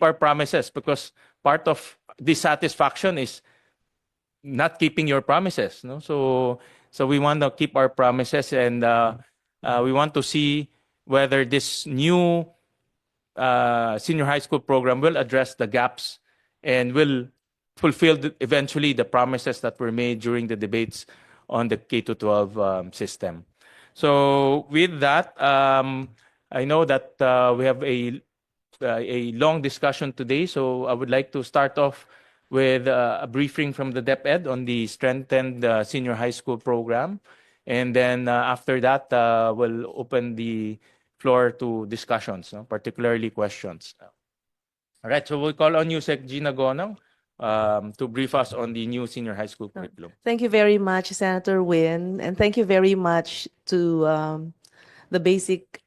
keep our promises, because part of dissatisfaction is not keeping your promises. No, so we want to keep our promises, and we want to see whether this new senior high school program will address the gaps and will fulfill eventually the promises that were made during the debates on the K-12 system. So with that, I know that we have a long discussion today, so I would like to start off with a briefing from the DepEd on the strengthened senior high school program. And then after that, we'll open the floor to discussions, no? Particularly questions. All right, so we'll call on you, Sec. Gina Gonong, to brief us on the new senior high school curriculum. Thank you very much, Senator Win, and thank you very much to the Basic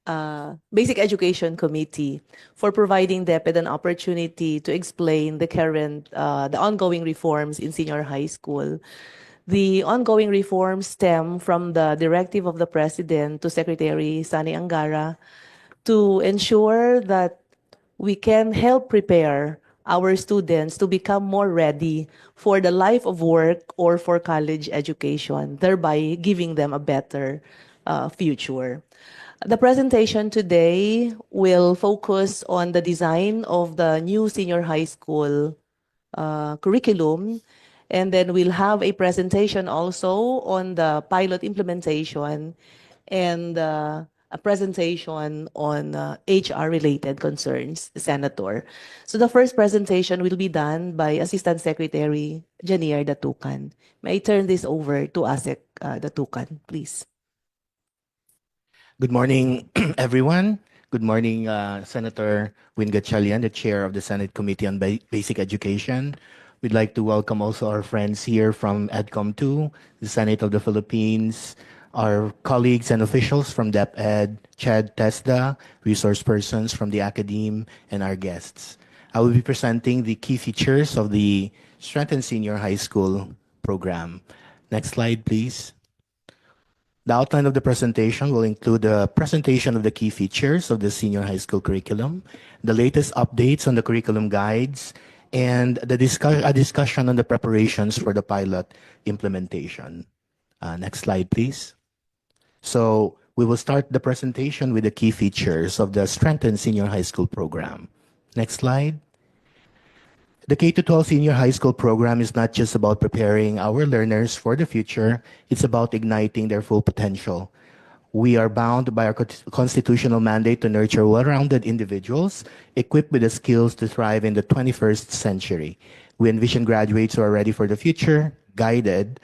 Education Committee for providing DepEd an opportunity to explain the ongoing reforms in senior high school. The ongoing reforms stem from the directive of the President to Secretary Sani Angara to ensure that we can help prepare our students to become more ready for the life of work or for college education, thereby giving them a better future. The presentation today will focus on the design of the new senior high school curriculum, and then we'll have a presentation also on the pilot implementation and a presentation on HR-related concerns, Senator. So the first presentation will be done by Assistant Secretary Janier Datucan. May I turn this over to ASEC Datucan, please. Good morning, everyone. Good morning, Senator Win Gatchalian, the Chair of the Senate Committee on Basic Education. We'd like to welcome also our friends here from EDCOM 2, the Senate of the Philippines, our colleagues and officials from DepEd, Chad Tesda, resource persons from the academe, and our guests. I will be presenting the key features of the Strengthened Senior High School program. Next slide, please. The outline of the presentation will include a presentation of the key features of the senior high school curriculum, the latest updates on the curriculum guides, and a discussion on the preparations for the pilot implementation. Next slide, please. So we will start the presentation with the key features of the Strengthened Senior High School program. Next slide. The K-12 Senior High School program is not just about preparing our learners for the future, it's about igniting their full potential. We are bound by our constitutional mandate to nurture well-rounded individuals equipped with the skills to thrive in the 21st century. We envision graduates who are ready for the future, guided,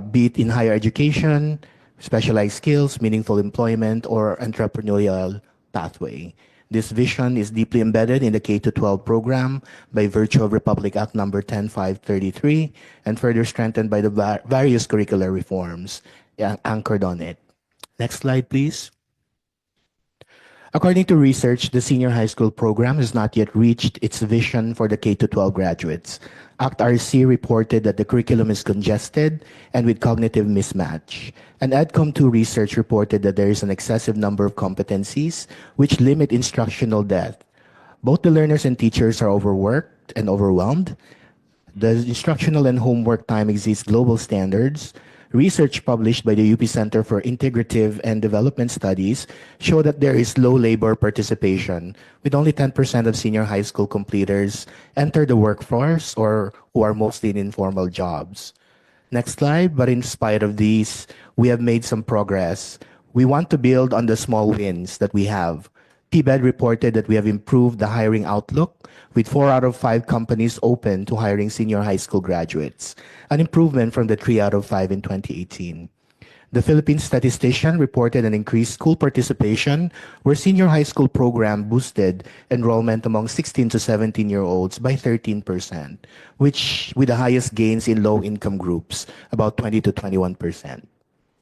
be it in higher education, specialized skills, meaningful employment, or entrepreneurial pathway. This vision is deeply embedded in the K-12 program by virtue of Republic Act No. 10533 and further strengthened by the various curricular reforms anchored on it. Next slide, please. According to research, the senior high school program has not yet reached its vision for the K-12 graduates. ACT-RC reported that the curriculum is congested and with cognitive mismatch. And EDCOM2 research reported that there is an excessive number of competencies which limit instructional depth. Both the learners and teachers are overworked and overwhelmed. The instructional and homework time exceeds global standards. Research published by the UP Center for Integrative and Development Studies show that there is low labor participation, with only 10% of senior high school completers enter the workforce or who are mostly in informal jobs. Next slide. But in spite of these, we have made some progress. We want to build on the small wins that we have. DepEd reported that we have improved the hiring outlook, with 4 out of 5 companies open to hiring senior high school graduates, an improvement from the 3 out of 5 in 2018. The Philippine statistician reported an increased school participation, where senior high school program boosted enrollment among 16 to 17-year-olds by 13%, which with the highest gains in low-income groups, about 20 to 21%.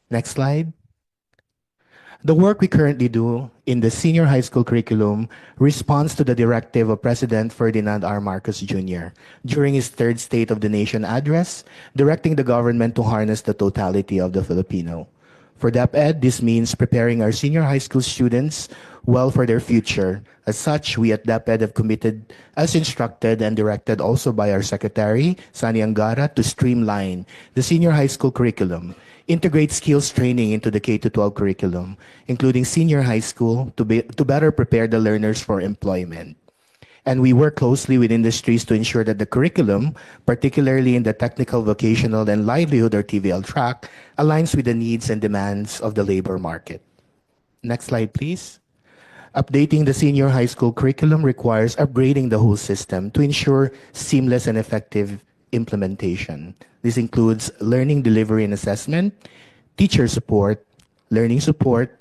Next slide. The work we currently do in the senior high school curriculum responds to the directive of President Ferdinand R. Marcos Jr. during his third State of the Nation address, directing the government to harness the totality of the Filipino. For DepEd, this means preparing our senior high school students well for their future. As such, we at DepEd have committed, as instructed and directed also by our Secretary, Sani Angara, to streamline the senior high school curriculum, integrate skills training into the K-12 curriculum, including senior high school, to better prepare the learners for employment. And we work closely with industries to ensure that the curriculum, particularly in the technical, vocational, and livelihood or TVL track, aligns with the needs and demands of the labor market. Next slide, please. Updating the senior high school curriculum requires upgrading the whole system to ensure seamless and effective implementation. This includes learning delivery and assessment, teacher support, learning support,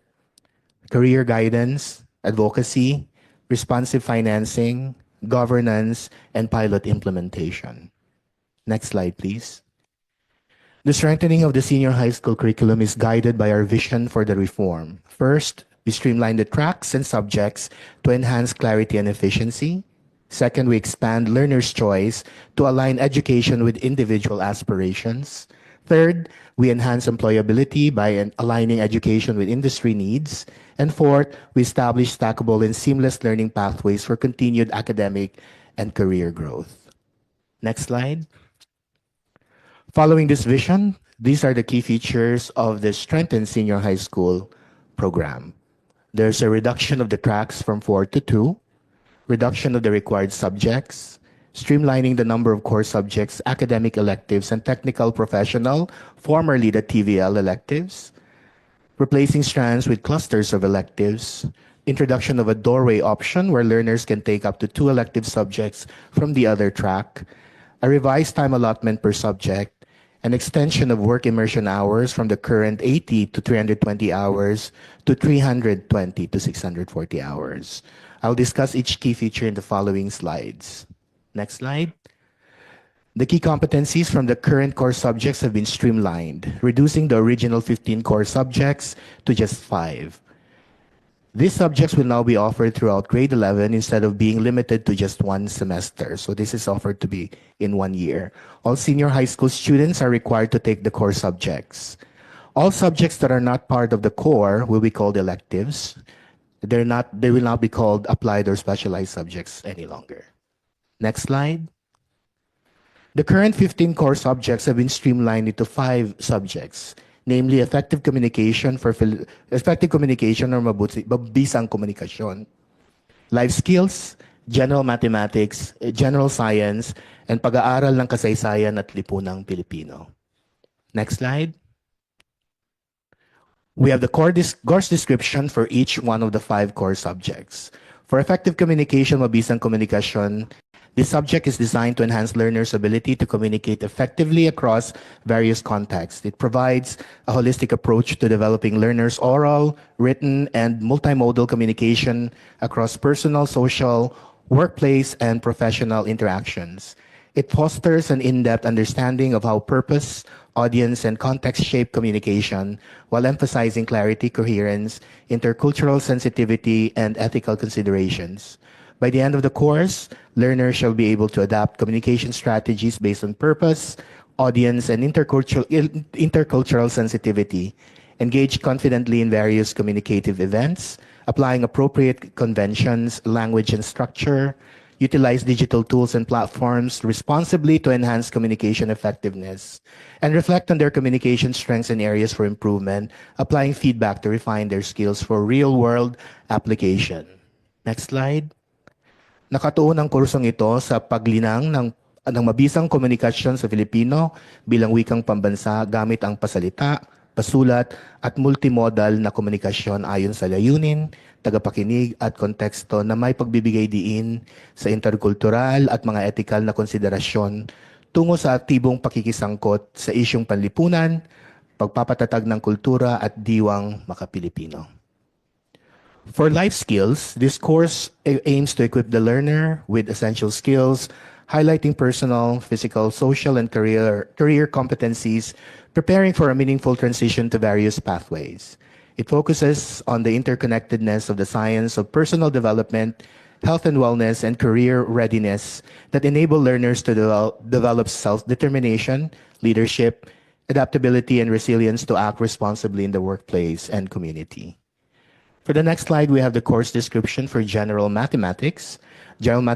career guidance, advocacy, responsive financing, governance, and pilot implementation. Next slide, please. The strengthening of the senior high school curriculum is guided by our vision for the reform. First, we streamline the tracks and subjects to enhance clarity and efficiency. Second, we expand learners' choice to align education with individual aspirations. Third, we enhance employability by aligning education with industry needs. And fourth, we establish stackable and seamless learning pathways for continued academic and career growth. Next slide. Following this vision, these are the key features of the strengthened senior high school program. There's a reduction of the tracks from 4 to 2, reduction of the required subjects, streamlining the number of core subjects, academic electives, and technical professional, formerly the TVL electives, replacing strands with clusters of electives, introduction of a doorway option where learners can take up to 2 elective subjects from the other track, a revised time allotment per subject, an extension of work immersion hours from the current 80 to 320 hours to 320 to 640 hours. I'll discuss each key feature in the following slides. Next slide. The key competencies from the current core subjects have been streamlined, reducing the original 15 core subjects to just 5. These subjects will now be offered throughout grade 11 instead of being limited to just 1 semester. So this is offered to be in 1 year. All senior high school students are required to take the core subjects. All subjects that are not part of the core will be called electives. They will not be called applied or specialized subjects any longer. Next slide. The current 15 core subjects have been streamlined into 5 subjects, namely effective communication or mabisang komunikasyon, life skills, general mathematics, general science, and pag-aaral ng kasaysayan at lipunang Pilipino. Next slide. We have the course description for each one of the 5 core subjects. For effective communication, mabisang komunikasyon, this subject is designed to enhance learners' ability to communicate effectively across various contexts. It provides a holistic approach to developing learners' oral, written, and multimodal communication across personal, social, workplace, and professional interactions. It fosters an in-depth understanding of how purpose, audience, and context shape communication while emphasizing clarity, coherence, intercultural sensitivity, and ethical considerations. By the end of the course, learners shall be able to adapt communication strategies based on purpose, audience, and intercultural sensitivity, engage confidently in various communicative events, applying appropriate conventions, language, and structure, utilize digital tools and platforms responsibly to enhance communication effectiveness, and reflect on their communication strengths and areas for improvement, applying feedback to refine their skills for real-world application. Next slide. Nakatuon ang kursong ito sa paglinang ng mabisang komunikasyon sa Filipino bilang wikang pambansa gamit ang pasalita, pasulat, at multimodal na komunikasyon ayon sa layunin, tagapakinig at konteksto na may pagbibigay diin sa interkultural at mga etikal na konsiderasyon tungo sa aktibong pakikisangkot sa isyung panlipunan, pagpapatatag ng kultura at diwang makapilipino. For life skills, this course aims to equip the learner with essential skills, highlighting personal, physical, social, and career competencies, preparing for a meaningful transition to various pathways. It focuses on the interconnectedness of the science of personal development, health and wellness, and career readiness that enable learners to develop self-determination, leadership, adaptability, and resilience to act responsibly in the workplace and community. For the next slide, we have the course description for general mathematics. General